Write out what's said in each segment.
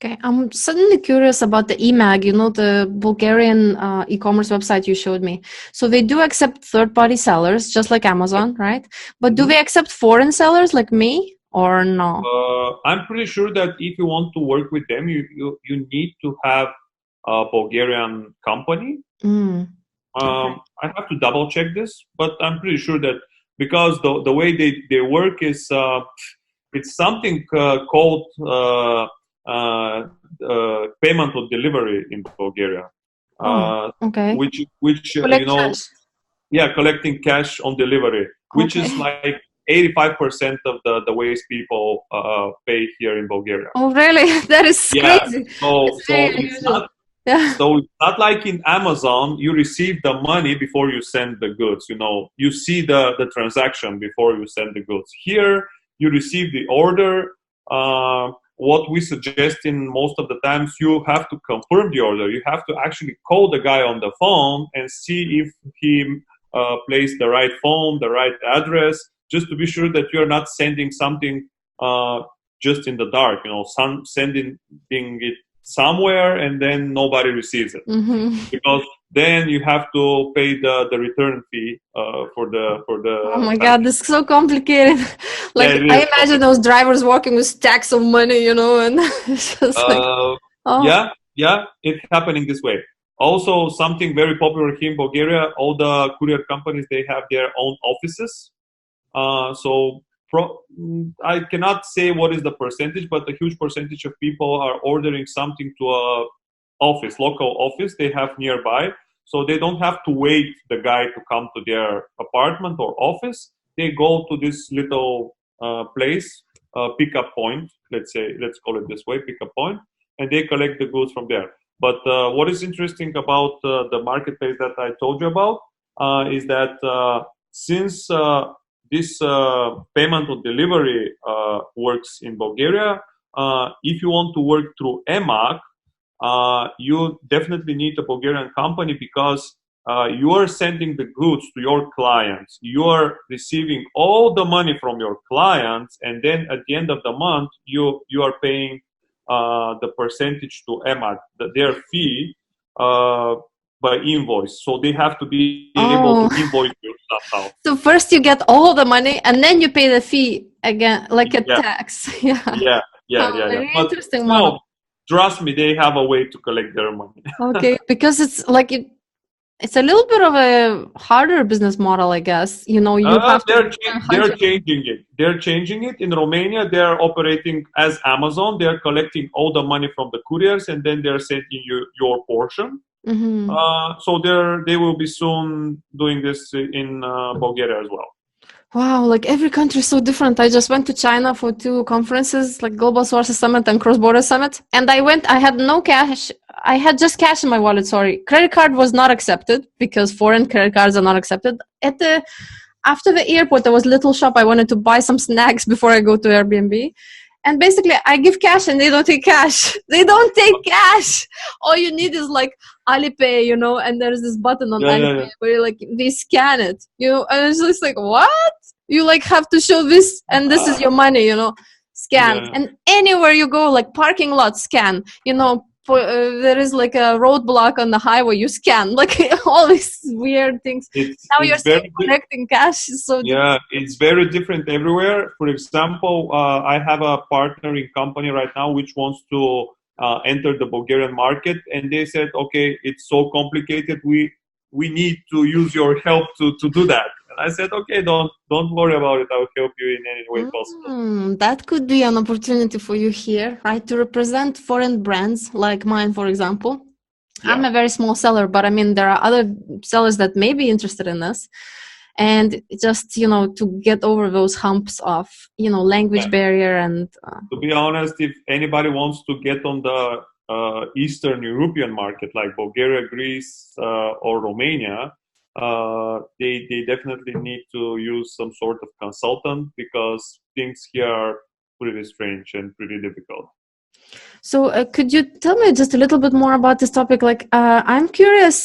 Okay, I'm suddenly curious about the eMag, the Bulgarian e-commerce website you showed me. So they do accept third-party sellers, just like Amazon, right? But do they accept foreign sellers like me or no? I'm pretty sure that if you want to work with them, you need to have a Bulgarian company. Mm, okay. I have to double check this, but I'm pretty sure that because the way they work is it's something called payment or delivery in Bulgaria, Oh, uh, okay. which Collect cash. yeah, collecting cash on delivery, which is Okay. like 85% of the ways people pay here in Bulgaria. Oh, really? That is Yeah, crazy. so It's very it's unusual. not Yeah. like in Amazon, you receive the money before you send the goods. You see the transaction before you send the goods. Here, you receive the order. What we suggest in most of the times, you have to confirm the order. You have to actually call the guy on the phone and see if he placed the right phone, the right address, just to be sure that you're not sending something just in the dark. Sending it somewhere and then nobody receives it, Mm-hmm. because then you have to pay the return fee Oh for the my God, package. this is so complicated. Yeah, Like it is I imagine those drivers walking with stacks of money, and it's just like, uh, oh, yeah, it's happening this way. Also, something very popular here in Bulgaria, all the courier companies, they have their own offices. So I cannot say what is the percentage, but a huge percentage of people are ordering something to a local office they have nearby. So they don't have to wait the guy to come to their apartment or office. They go to this little place, pickup point. Let's call it this way, pickup point, and they collect the goods from there. But what is interesting about the marketplace that I told you about is that since this payment or delivery works in Bulgaria, if you want to work through EMAG, you definitely need a Bulgarian company, because you are sending the goods to your clients. You are receiving all the money from your clients, and then at the end of the month, you are paying the percentage to EMAG, their fee, by invoice. So they have to be able to oh. invoice you somehow. So first you get all the money and then you pay the fee again, like a Yeah, tax. Yeah. yeah, Oh, yeah. very But interesting you model. know, trust me, they have a way to collect their money. Okay, because it's like it's a little bit of a harder business model, I guess. You have to They're hunt your. changing it. They're changing it in Romania. They're operating as Amazon. They're collecting all the money from the couriers, and then they're sending you your portion. Mhm. So they will be soon doing this in Bulgaria as well. Wow, like every country is so different. I just went to China for 2 conferences, like Global Sources Summit and Cross Border Summit. And I had no cash. I had just cash in my wallet, sorry. Credit card was not accepted because foreign credit cards are not accepted. After the airport, there was a little shop. I wanted to buy some snacks before I go to Airbnb. And basically, I give cash and they don't take cash. They don't take cash. All you need is like Alipay, and there's this button on Yeah, yeah, yeah, Alipay where they scan it, and it's just like, what? You like have to show this and this is your money, scan. yeah. And anywhere you go, like parking lot, scan, there is like a roadblock on the highway, you scan, like all these weird things. Now you're It's saying very collecting cash is so different. Yeah, it's very different everywhere. For example, I have a partnering company right now which wants to enter the Bulgarian market, and they said, "Okay, it's so complicated. We need to use your help to do that." And I said, "Okay, don't worry about it. I will help you in any way possible." That could be an opportunity for you here, right? To represent foreign brands like mine, for example. I'm Yeah. a very small seller, but I mean, there are other sellers that may be interested in this. And just, to get over those humps of, language Yeah. barrier and. To be honest, if anybody wants to get on the Eastern European market like Bulgaria, Greece, or Romania, they definitely need to use some sort of consultant, because things here are pretty strange and pretty difficult. So could you tell me just a little bit more about this topic? Like, I'm curious,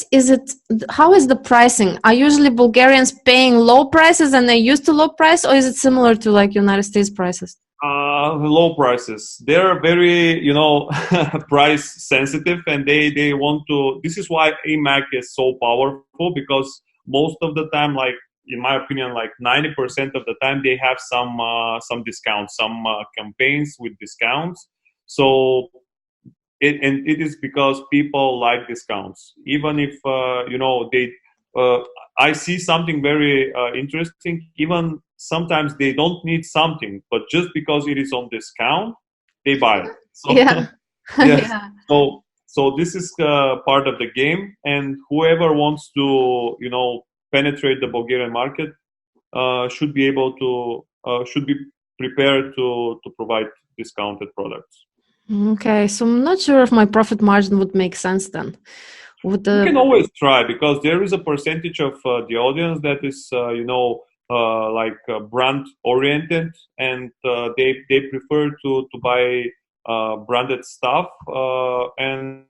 how is the pricing? Are usually Bulgarians paying low prices and they used to low price, or is it similar to like United States prices? Low prices. They're very, price sensitive, and they want to. This is why AMAC is so powerful, because most of the time, like in my opinion, like 90% of the time, they have some discounts, some campaigns with discounts. So it is because people like discounts, even if they. I see something very interesting. Even sometimes they don't need something, but just because it is on discount, they buy it. So Yeah. yes, Yeah. so this is part of the game, and whoever wants to penetrate the Bulgarian market should be able to should be prepared to provide discounted products. Okay, so I'm not sure if my profit margin would make sense then. Would You the can always try, because there is a percentage of the audience that is, brand oriented, and they prefer to buy branded stuff, and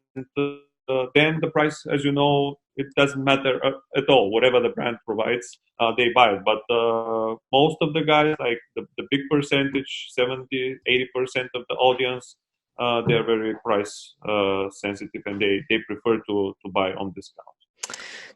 then the price, as you know, it doesn't matter at all. Whatever the brand provides, they buy it. But most of the guys, like the big percentage, 70-80% of the audience, they're very price sensitive, and they prefer to buy on discount.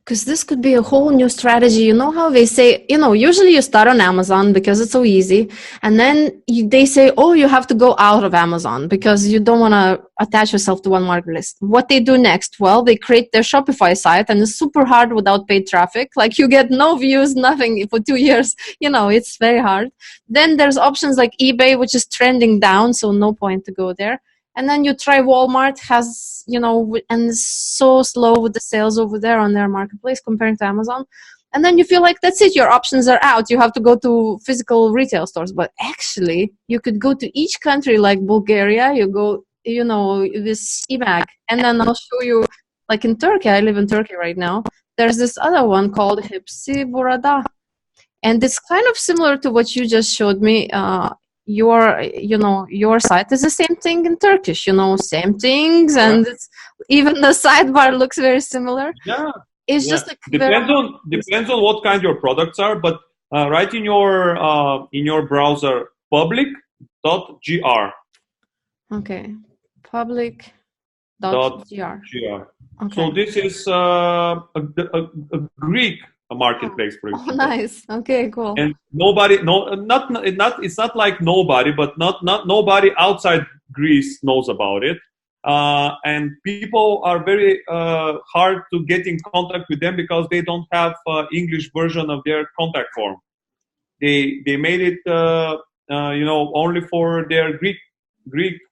because this could be a whole new strategy. You know how they say, usually you start on Amazon because it's so easy. And then they say, oh, you have to go out of Amazon because you don't want to attach yourself to one marketplace. What they do next? Well, they create their Shopify site, and it's super hard without paid traffic. Like you get no views, nothing for 2 years. It's very hard. Then there's options like eBay, which is trending down. So no point to go there. And then you try Walmart, has, and it's so slow with the sales over there on their marketplace comparing to Amazon. And then you feel like that's it, your options are out. You have to go to physical retail stores. But actually, you could go to each country, like Bulgaria, you go, this eBay. And then I'll show you, like in Turkey, I live in Turkey right now. There's this other one called Hepsi Burada. And it's kind of similar to what you just showed me. Your site is the same thing in Turkish, same things, and even the sidebar looks very similar. Yeah, It's yeah. just like Depends on what kind your products are, but write in your browser public.gr. Okay, public.gr. Okay. So this is a Greek marketplace, for example. Oh, nice. Okay, cool. And it's not like nobody, but not nobody outside Greece knows about it. And people are very hard to get in contact with them because they don't have English version of their contact form. They made it only for their Greek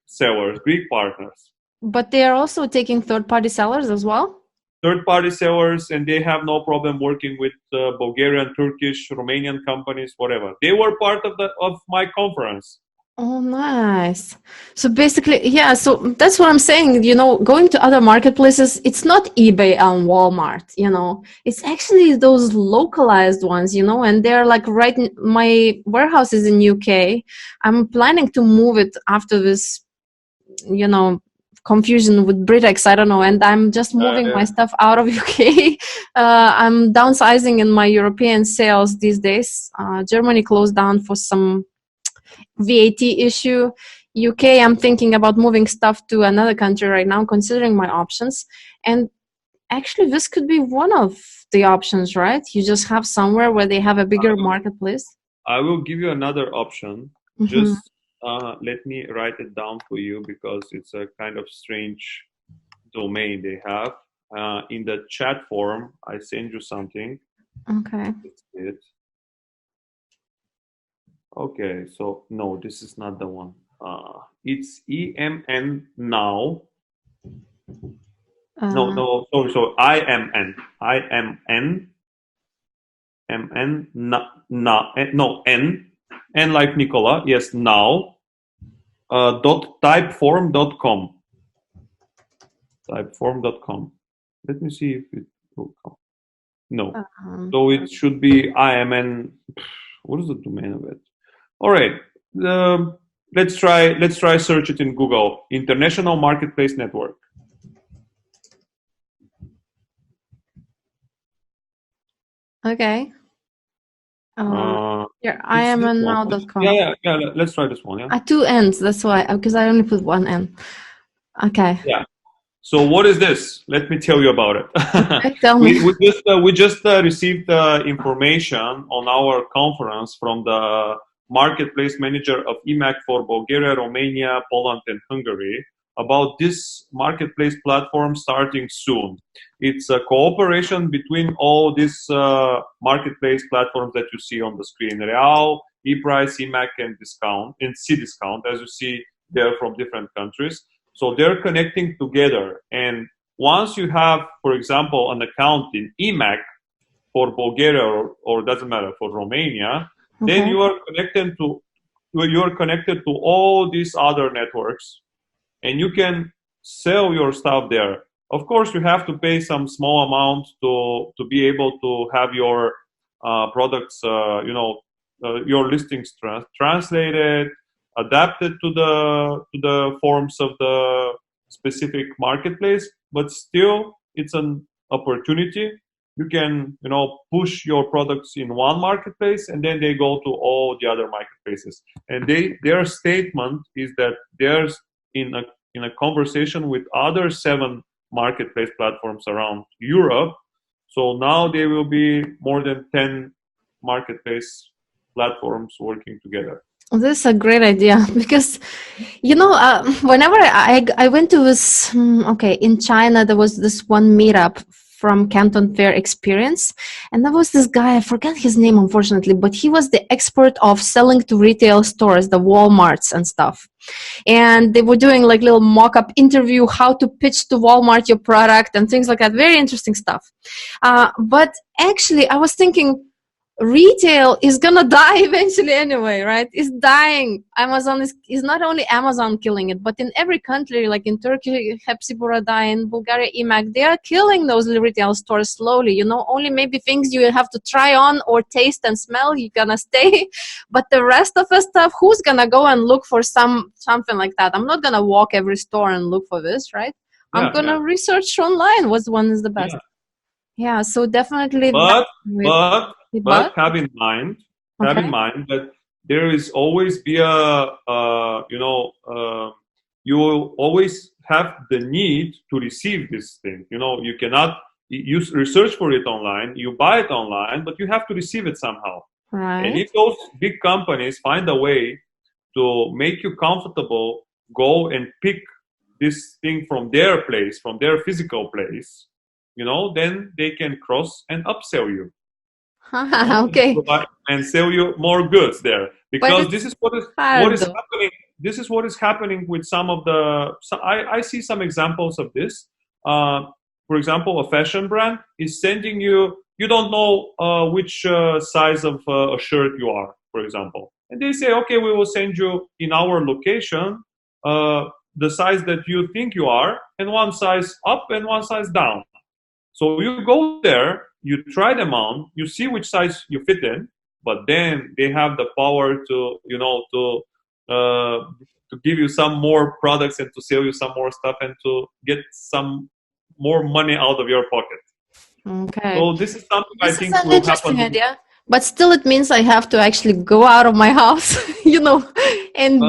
sellers, Greek partners. But they are also taking third-party sellers as well? Third-party sellers, and they have no problem working with Bulgarian, Turkish, Romanian companies, whatever. They were part of my conference. Oh, nice. So basically, yeah, so that's what I'm saying, going to other marketplaces, it's not eBay and Walmart, it's actually those localized ones, and they're like my warehouse is in UK. I'm planning to move it after this, confusion with Britex, I don't know, and I'm just moving my stuff out of UK. I'm downsizing in my European sales these days. Germany closed down for some VAT issue. UK, I'm thinking about moving stuff to another country right now, considering my options. And actually, this could be one of the options, right? You just have somewhere where they have a bigger marketplace. I will give you another option. Mm-hmm. Just let me write it down for you, because it's a kind of strange domain they have. In the chat forum, I send you something. Okay. That's it. Okay, so no, this is not the one. It's EMN now. No, sorry, IMN, MN, N like Nikola, yes, now, .typeform.com. Typeform.com. Let me see if it will come. No. So it should be IMN. What is the domain of it? All right. Let's try search it in Google. International Marketplace Network. Okay. Here, I It's am this on one. now.com. Yeah. Let's try this one. Yeah. At two ends, that's why, because I only put one end. Okay. Yeah. So what is this? Let me tell you about it. Okay, tell me. We just received information on our conference from the marketplace manager of eMAC for Bulgaria, Romania, Poland, and Hungary about this marketplace platform starting soon. It's a cooperation between all these marketplace platforms that you see on the screen: Real, ePrice, eMAC, and Discount, and Cdiscount, as you see there from different countries. So they're connecting together. And once you have, for example, an account in eMAC for Bulgaria or doesn't matter for Romania, then Okay. you are connected to all these other networks, and you can sell your stuff there. Of course, you have to pay some small amount to be able to have your products, your listings translated, adapted to the forms of the specific marketplace. But still, it's an opportunity. You can push your products in one marketplace, and then they go to all the other marketplaces. And their statement is that there's in a conversation with other 7 marketplace platforms around Europe. So now there will be more than 10 marketplace platforms working together. This is a great idea because, whenever I went to this, in China, there was this one meetup from Canton Fair Experience. And there was this guy, I forget his name, unfortunately, but he was the expert of selling to retail stores, the Walmarts and stuff. And they were doing like little mock-up interview, how to pitch to Walmart your product and things like that. Very interesting stuff. But actually, I was thinking, retail is gonna die eventually anyway, right? It's dying. Amazon is not only Amazon killing it, but in every country, like in Turkey, Hepsiburada, in Bulgaria, eMAC, they are killing those retail stores slowly. Only maybe things you have to try on or taste and smell, you're gonna stay. But the rest of the stuff, who's gonna go and look for something like that? I'm not gonna walk every store and look for this, right? I'm gonna research online what one is the best. Yeah, so definitely. But have in mind that there is always be you will always have the need to receive this thing. You cannot research for it online, you buy it online, but you have to receive it somehow. Right. And if those big companies find a way to make you comfortable, go and pick this thing from their place, from their physical place, then they can cross and upsell you. Okay. And sell you more goods there, because this is what is happening. This is what is happening with some of the. I see some examples of this. For example, a fashion brand is sending you. You don't know which size of a shirt you are, for example, and they say, okay, we will send you in our location the size that you think you are, and one size up and one size down. So you go there, you try them on, you see which size you fit in, but then they have the power to give you some more products and to sell you some more stuff and to get some more money out of your pocket. Okay. So this is something I think an will interesting happen. idea, but still it means I have to actually go out of my house, and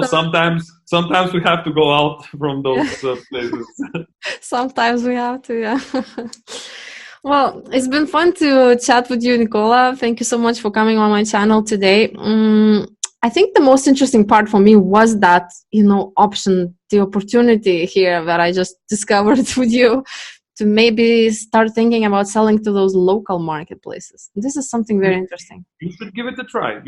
sometimes we have to go out from those places. Sometimes we have to, yeah. Well, it's been fun to chat with you, Nikola. Thank you so much for coming on my channel today. I think the most interesting part for me was that, option, the opportunity here that I just discovered with you to maybe start thinking about selling to those local marketplaces. This is something very interesting. You should give it a try.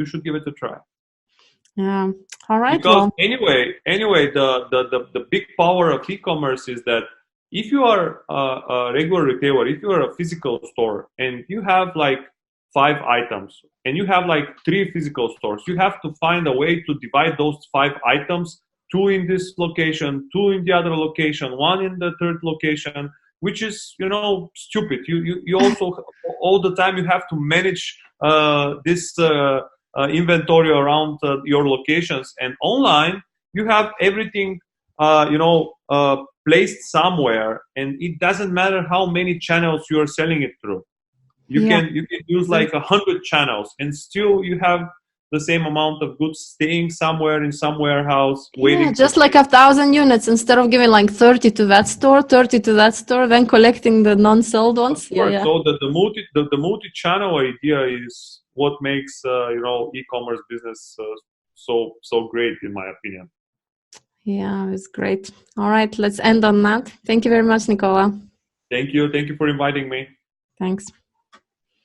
Yeah. All right. Because anyway, the big power of e-commerce is that if you are a regular retailer, if you are a physical store and you have like 5 items and you have like 3 physical stores, you have to find a way to divide those 5 items, 2 in this location, 2 in the other location, 1 in the third location, which is, stupid. You also, all the time you have to manage this inventory around your locations. And online, you have everything, placed somewhere, and it doesn't matter how many channels you are selling it through. You can use like 100 channels, and still you have the same amount of goods staying somewhere in some warehouse waiting. Just like 1,000 units instead of giving like 30 to that store, 30 to that store, then collecting the non-sold ones. Yeah. So the multi-channel idea is what makes e-commerce business so great, in my opinion. Yeah, it's great. All right, let's end on that. Thank you very much, Nikola. Thank you for inviting me. Thanks.